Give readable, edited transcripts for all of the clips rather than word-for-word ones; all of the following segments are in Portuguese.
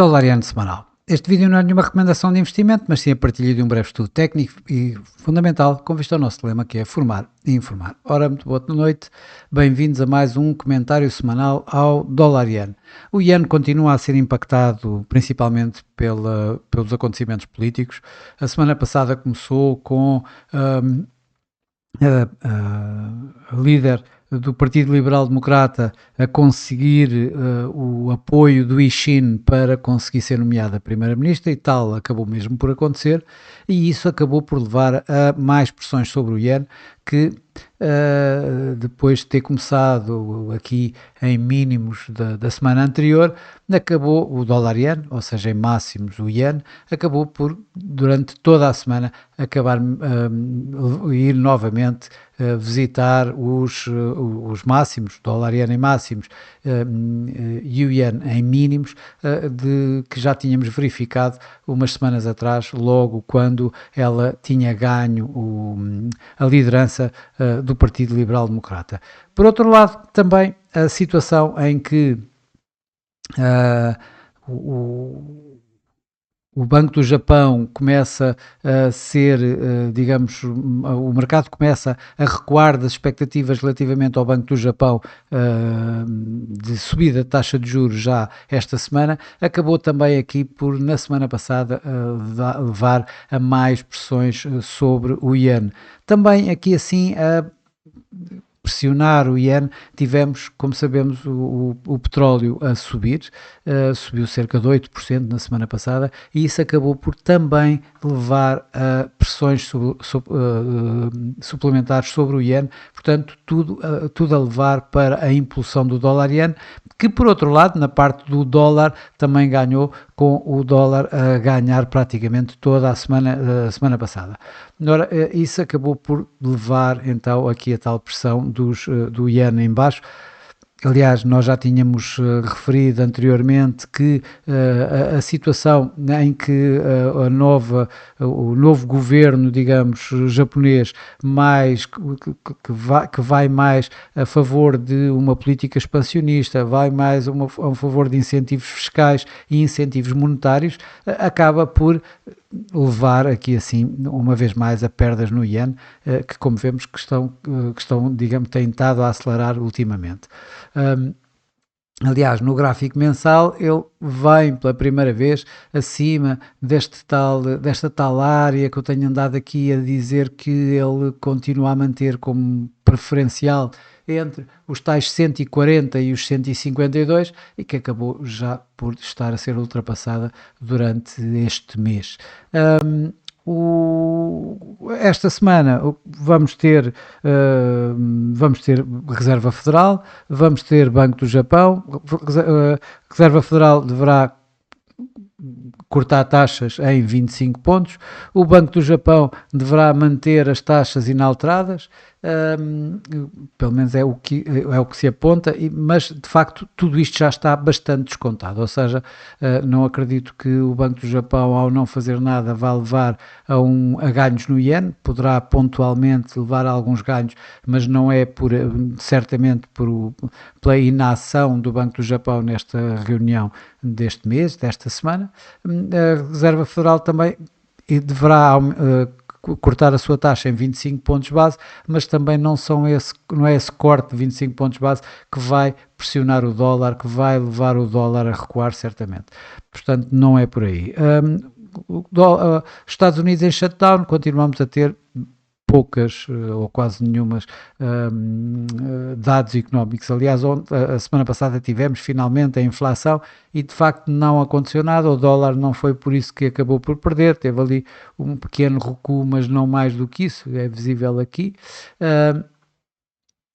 Dólar Yen semanal. Este vídeo não é nenhuma recomendação de investimento, mas sim a partilha de um breve estudo técnico e fundamental com vista ao nosso lema, que é formar e informar. Ora, muito boa noite, bem-vindos a mais um comentário semanal ao Dólar Yen. O Yen continua a ser impactado principalmente pelos acontecimentos políticos. A semana passada começou com a líder do Partido Liberal Democrata a conseguir o apoio do Yixin para conseguir ser nomeada Primeira-Ministra, e tal acabou mesmo por acontecer, e isso acabou por levar a mais pressões sobre o Yen, que depois de ter começado aqui em mínimos da semana anterior, acabou o dólar Yen, ou seja, em máximos o Yen, acabou por, durante toda a semana, acabar ir novamente visitar os máximos, dólar Yen em máximos e o Yen em mínimos, que já tínhamos verificado umas semanas atrás, logo quando ela tinha ganho a liderança do Partido Liberal Democrata. Por outro lado, também a situação em que o Banco do Japão começa a ser, digamos, o mercado começa a recuar das expectativas relativamente ao Banco do Japão de subida de taxa de juros já esta semana, acabou também aqui por, na semana passada, levar a mais pressões sobre o Yen. Também aqui assim a pressionar o Yen, tivemos, como sabemos, o petróleo a subir, subiu cerca de 8% na semana passada, e isso acabou por também levar a pressões suplementares sobre o Yen, portanto tudo a levar para a impulsão do dólar Yen, que por outro lado, na parte do dólar, também ganhou, com o dólar a ganhar praticamente toda a semana passada. Ora, isso acabou por levar então aqui a tal pressão do Yen em baixo. Aliás, nós já tínhamos referido anteriormente que a situação em que o novo governo, digamos, japonês, que vai mais a favor de uma política expansionista, vai mais a favor de incentivos fiscais e incentivos monetários, acaba por levar aqui assim, uma vez mais, a perdas no Yen, que como vemos que estão, digamos, têm estado a acelerar ultimamente. Aliás, no gráfico mensal ele vem pela primeira vez acima desta tal área que eu tenho andado aqui a dizer que ele continua a manter como preferencial entre os tais 140 e os 152, e que acabou já por estar a ser ultrapassada durante este mês. Esta semana vamos ter Reserva Federal, vamos ter Banco do Japão. Reserva Federal deverá cortar taxas em 25 pontos, o Banco do Japão deverá manter as taxas inalteradas, pelo menos é o que se aponta, mas de facto tudo isto já está bastante descontado, ou seja, não acredito que o Banco do Japão, ao não fazer nada, vá levar a ganhos no Yen, poderá pontualmente levar a alguns ganhos, mas não é certamente pela inação do Banco do Japão nesta reunião deste mês, desta semana. A Reserva Federal também deverá cortar a sua taxa em 25 pontos base, mas também não é esse corte de 25 pontos base que vai pressionar o dólar, que vai levar o dólar a recuar certamente. Portanto, não é por aí. Estados Unidos em shutdown, continuamos a ter poucas ou quase nenhumas dados económicos. Aliás, a semana passada tivemos finalmente a inflação e de facto não aconteceu nada, o dólar não foi por isso que acabou por perder, teve ali um pequeno recuo, mas não mais do que isso, é visível aqui,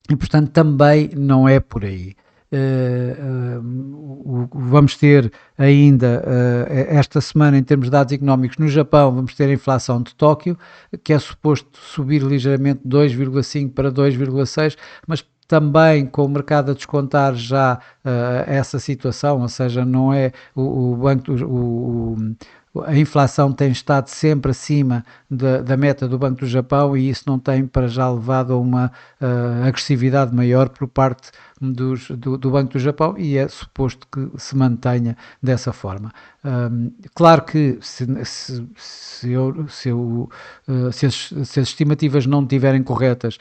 e portanto também não é por aí. Vamos ter ainda esta semana, em termos de dados económicos, no Japão, vamos ter a inflação de Tóquio, que é suposto subir ligeiramente de 2,5 para 2,6, mas também com o mercado a descontar já essa situação, ou seja, não é a inflação tem estado sempre acima da meta do Banco do Japão, e isso não tem para já levado a uma agressividade maior por parte do Banco do Japão, e é suposto que se mantenha dessa forma. Claro que se as estimativas não estiverem corretas,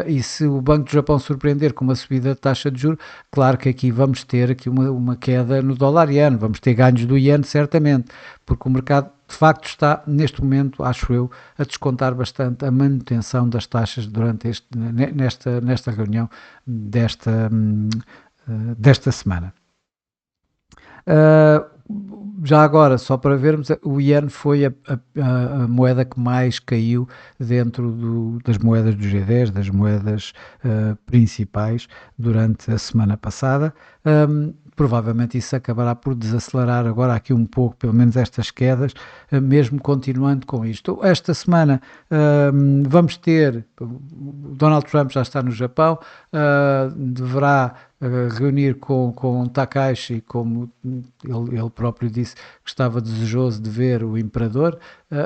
e se o Banco do Japão surpreender com uma subida de taxa de juros, claro que aqui vamos ter aqui uma queda no dólar-iene, vamos ter ganhos do iene certamente, porque o mercado de facto está neste momento, acho eu, a descontar bastante a manutenção das taxas durante nesta reunião desta semana. Já agora, só para vermos, o iene foi a moeda que mais caiu dentro das moedas do G10, das moedas principais, durante a semana passada. Provavelmente isso acabará por desacelerar agora aqui um pouco, pelo menos estas quedas, mesmo continuando com isto. Esta semana vamos ter, Donald Trump já está no Japão, deverá reunir com Takashi, como ele próprio disse que estava desejoso de ver o imperador,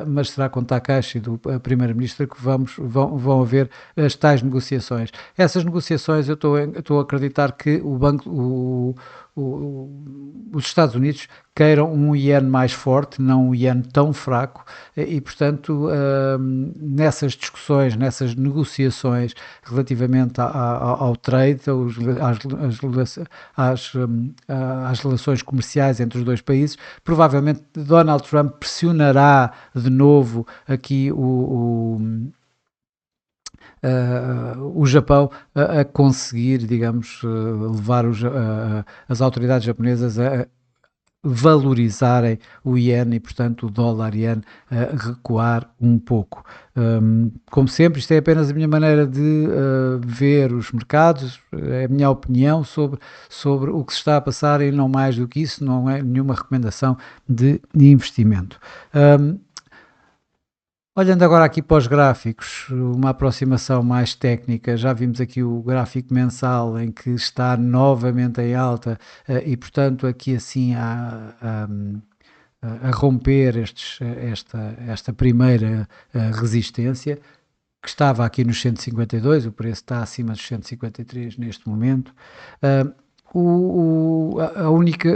mas será com Takashi, do primeiro-ministro, que vão haver as tais negociações. Essas negociações, eu estou a acreditar que os Estados Unidos queiram um iene mais forte, não um iene tão fraco, e portanto nessas discussões, nessas negociações relativamente ao trade, às relações comerciais entre os dois países, provavelmente Donald Trump pressionará de novo aqui o Japão a conseguir, digamos, levar as autoridades japonesas a valorizarem o iene e, portanto, o dólar-iene a recuar um pouco. Como sempre, isto é apenas a minha maneira de ver os mercados, é a minha opinião sobre o que se está a passar, e não mais do que isso, não é nenhuma recomendação de investimento. Olhando agora aqui para os gráficos, uma aproximação mais técnica, já vimos aqui o gráfico mensal em que está novamente em alta, e portanto aqui assim a romper esta primeira resistência, que estava aqui nos 152, o preço está acima dos 153 neste momento. A única,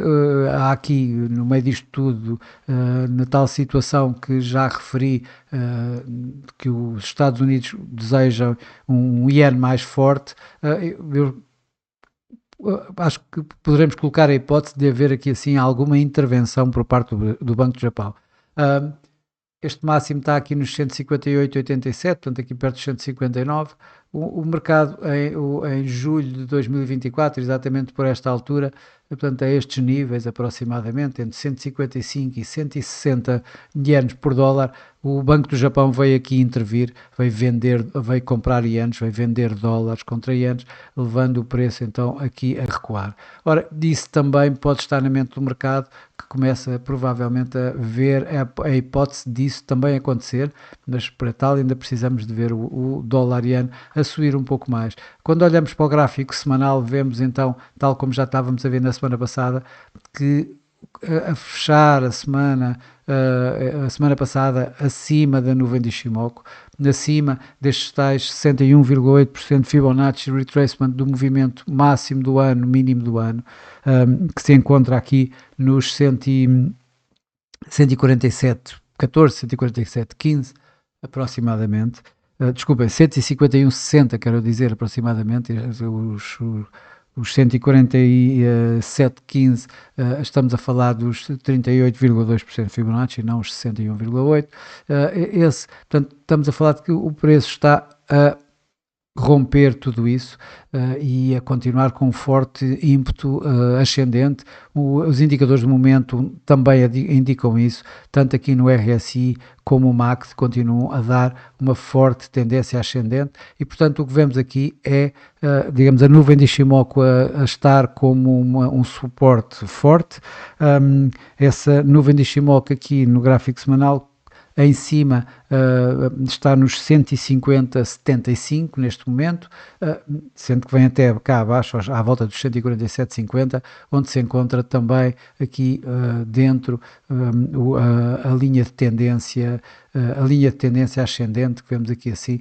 há aqui no meio disto tudo, na tal situação que já referi, que os Estados Unidos desejam um iene mais forte, eu acho que poderemos colocar a hipótese de haver aqui assim alguma intervenção por parte do Banco do Japão. Este máximo está aqui nos 158,87, portanto aqui perto dos 159. O mercado em julho de 2024, exatamente por esta altura, portanto a estes níveis aproximadamente, entre 155 e 160 ienes por dólar, o Banco do Japão veio aqui intervir, veio comprar ienes, veio vender dólares contra ienes, levando o preço então aqui a recuar. Ora, disso também pode estar na mente do mercado, que começa provavelmente a ver a hipótese disso também acontecer, mas para tal ainda precisamos de ver o dólar-iene a subir um pouco mais. Quando olhamos para o gráfico semanal, vemos então, tal como já estávamos a ver na semana passada, que a fechar a semana passada acima da nuvem de Ishimoku, acima destes tais 61,8% Fibonacci retracement do movimento máximo do ano, mínimo do ano, que se encontra aqui nos 147,14, 147,15 aproximadamente. Desculpem, 151,60 quero dizer aproximadamente, os 147,15, estamos a falar dos 38,2% Fibonacci, não os 61,8%. Portanto, estamos a falar de que o preço está a romper tudo isso e a continuar com um forte ímpeto ascendente. Os indicadores de momento também indicam isso, tanto aqui no RSI como o MACD continuam a dar uma forte tendência ascendente, e portanto o que vemos aqui é, digamos, a nuvem de Ishimoku a estar como um suporte forte. Essa nuvem de Ishimoku aqui no gráfico semanal em cima está nos 150,75 neste momento, sendo que vem até cá abaixo, à volta dos 147,50, onde se encontra também aqui dentro a linha de tendência, ascendente, que vemos aqui assim,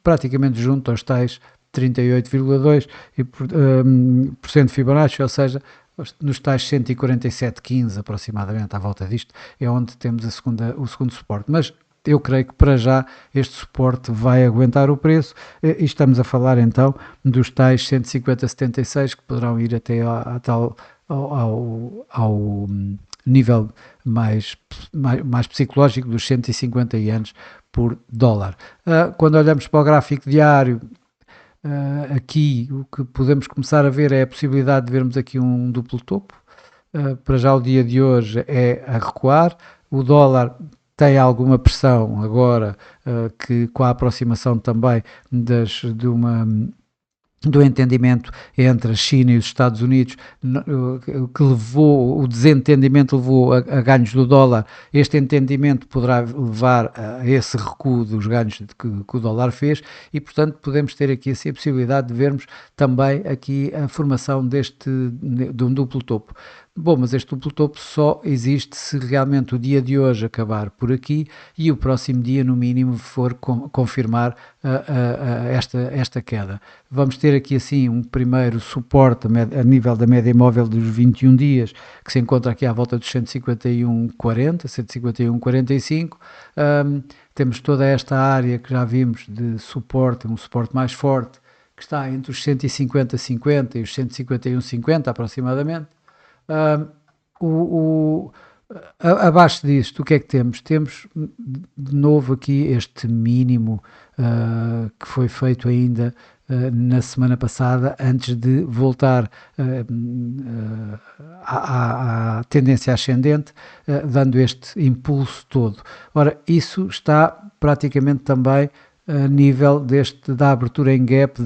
praticamente junto aos tais 38,2% de Fibonacci, ou seja, nos tais 147,15 aproximadamente, à volta disto, é onde temos o segundo suporte. Mas eu creio que para já este suporte vai aguentar o preço e estamos a falar então dos tais 150,76 que poderão ir até ao nível mais psicológico dos 150 ienes por dólar. Quando olhamos para o gráfico diário, aqui o que podemos começar a ver é a possibilidade de vermos aqui um duplo topo. Para já o dia de hoje é a recuar, o dólar tem alguma pressão agora, que com a aproximação também do entendimento entre a China e os Estados Unidos, que o desentendimento levou a ganhos do dólar. Este entendimento poderá levar a esse recuo dos ganhos que o dólar fez e, portanto, podemos ter aqui assim, a possibilidade de vermos também aqui a formação de um duplo topo. Bom, mas este duplo topo só existe se realmente o dia de hoje acabar por aqui e o próximo dia, no mínimo, for confirmar esta queda. Vamos ter aqui assim um primeiro suporte a nível da média móvel dos 21 dias, que se encontra aqui à volta dos 151,40, 151,45. Temos toda esta área que já vimos de suporte, um suporte mais forte, que está entre os 150,50 e os 151,50 aproximadamente. Abaixo disto, o que é que temos? Temos de novo aqui este mínimo que foi feito ainda na semana passada, antes de voltar à tendência ascendente, dando este impulso todo. Ora, isso está praticamente também a nível da abertura em gap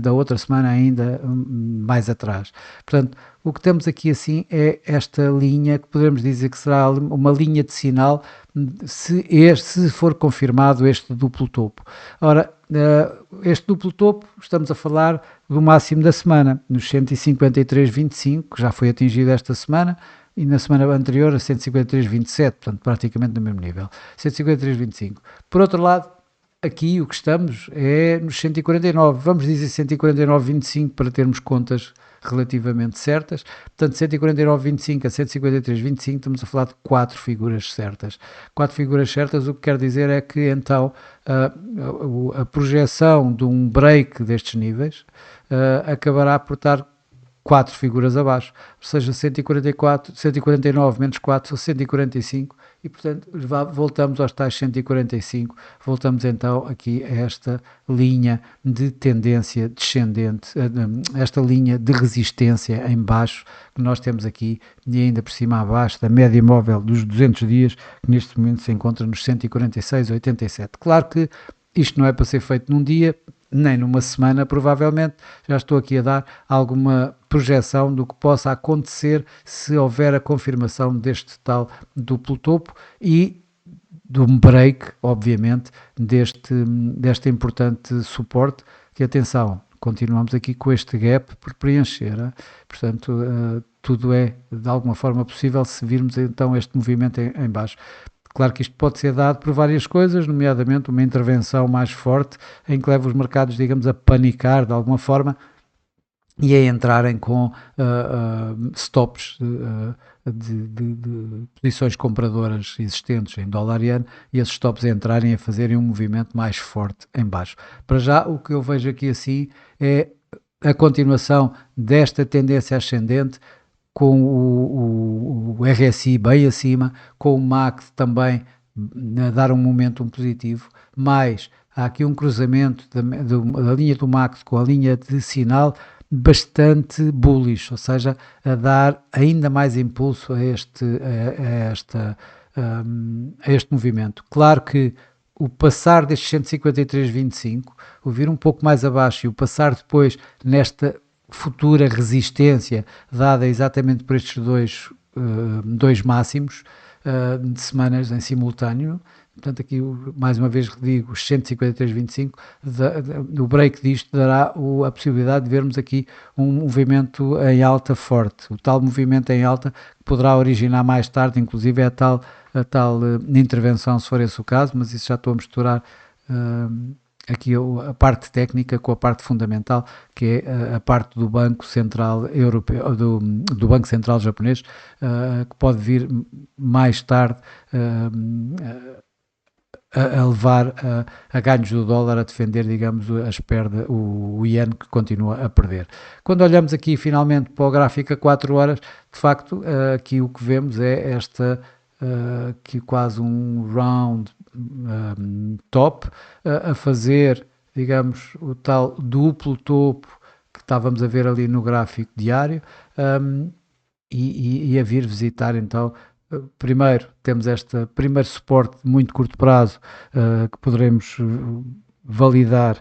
da outra semana ainda mais atrás. Portanto, o que temos aqui assim é esta linha que podemos dizer que será uma linha de sinal se for confirmado este duplo topo. Ora, este duplo topo, estamos a falar do máximo da semana, nos 153,25, que já foi atingido esta semana, e na semana anterior a 153,27, portanto praticamente no mesmo nível, 153,25. Por outro lado, aqui o que estamos é nos 149, vamos dizer 149,25 para termos contas relativamente certas, portanto 149,25 a 153,25 estamos a falar de 4 figuras certas. 4 figuras certas, o que quer dizer é que então a projeção de um break destes níveis acabará por estar 4 figuras abaixo, ou seja, 144, 149 menos 4 são 145 e, portanto, voltamos aos tais 145, voltamos então aqui a esta linha de tendência descendente, esta linha de resistência em baixo que nós temos aqui e ainda por cima abaixo da média móvel dos 200 dias, que neste momento se encontra nos 146,87. Claro que isto não é para ser feito num dia, nem numa semana, provavelmente. Já estou aqui a dar alguma projeção do que possa acontecer se houver a confirmação deste tal duplo topo e de um break, obviamente, deste importante suporte, que atenção, continuamos aqui com este gap por preencher, portanto, tudo é de alguma forma possível se virmos então este movimento em baixo. Claro que isto pode ser dado por várias coisas, nomeadamente uma intervenção mais forte em que leva os mercados, digamos, a panicar de alguma forma e a entrarem com stops de posições compradoras existentes em dólar e yen e esses stops entrarem a fazerem um movimento mais forte em baixo. Para já, o que eu vejo aqui assim é a continuação desta tendência ascendente, com o RSI bem acima, com o MACD também a dar um momentum positivo, mas há aqui um cruzamento da linha do MACD com a linha de sinal bastante bullish, ou seja, a dar ainda mais impulso a este movimento. Claro que o passar destes 153,25, o vir um pouco mais abaixo e o passar depois nesta futura resistência dada exatamente por estes dois máximos, de semanas em simultâneo. Portanto, aqui mais uma vez digo, os 153,25, o break disto dará a possibilidade de vermos aqui um movimento em alta forte. O tal movimento em alta que poderá originar mais tarde, inclusive é a tal intervenção, se for esse o caso, mas isso já estou a misturar aqui a parte técnica com a parte fundamental, que é a parte do Banco Central Europeu, do Banco Central Japonês, que pode vir mais tarde a levar a ganhos do dólar, a defender, digamos, as perdas, o iene que continua a perder. Quando olhamos aqui finalmente para o gráfico a 4 horas, de facto, aqui o que vemos é esta, aqui quase um round top, a fazer, digamos, o tal duplo topo que estávamos a ver ali no gráfico diário, e a vir visitar então. Primeiro, temos este primeiro suporte de muito curto prazo que poderemos validar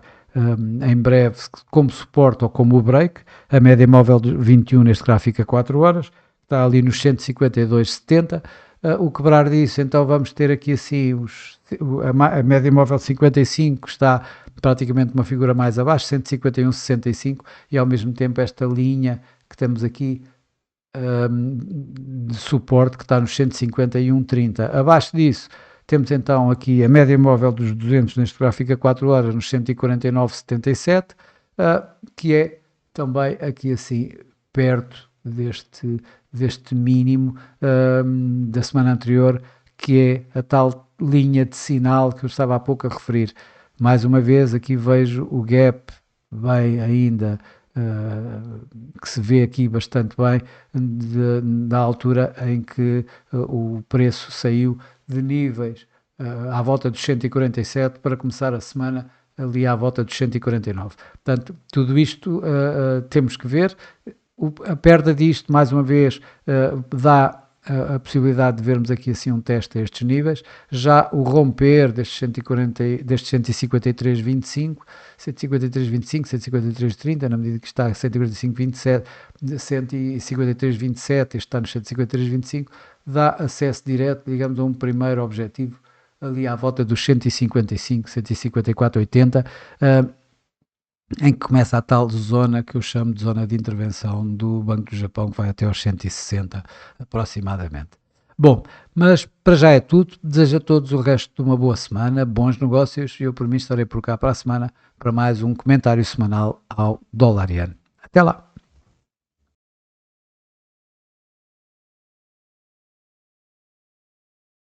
em breve como suporte ou como break, a média móvel de 21 neste gráfico a 4 horas, está ali nos 152,70. O quebrar disso, então vamos ter aqui assim a média móvel 55 está praticamente uma figura mais abaixo, 151,65, e ao mesmo tempo esta linha que temos aqui de suporte que está nos 151,30. Abaixo disso temos então aqui a média móvel dos 200 neste gráfico a 4 horas nos 149,77, que é também aqui assim perto deste mínimo da semana anterior, que é a tal linha de sinal que eu estava há pouco a referir. Mais uma vez aqui vejo o gap bem ainda que se vê aqui bastante bem da altura em que o preço saiu de níveis à volta dos 147 para começar a semana ali à volta dos 149. Portanto, tudo isto temos que ver. A perda disto, mais uma vez, dá a possibilidade de vermos aqui assim um teste a estes níveis. Já o romper destes 153,25, 153,25, 153,30, na medida que está a 145,27, 153,27, este está nos 153,25, dá acesso direto, digamos, a um primeiro objetivo ali à volta dos 155, 154,80, em que começa a tal zona que eu chamo de zona de intervenção do Banco do Japão, que vai até aos 160 aproximadamente. Bom, mas para já é tudo. Desejo a todos o resto de uma boa semana, bons negócios, e eu por mim estarei por cá para a semana para mais um comentário semanal ao dólar-iene. Até lá!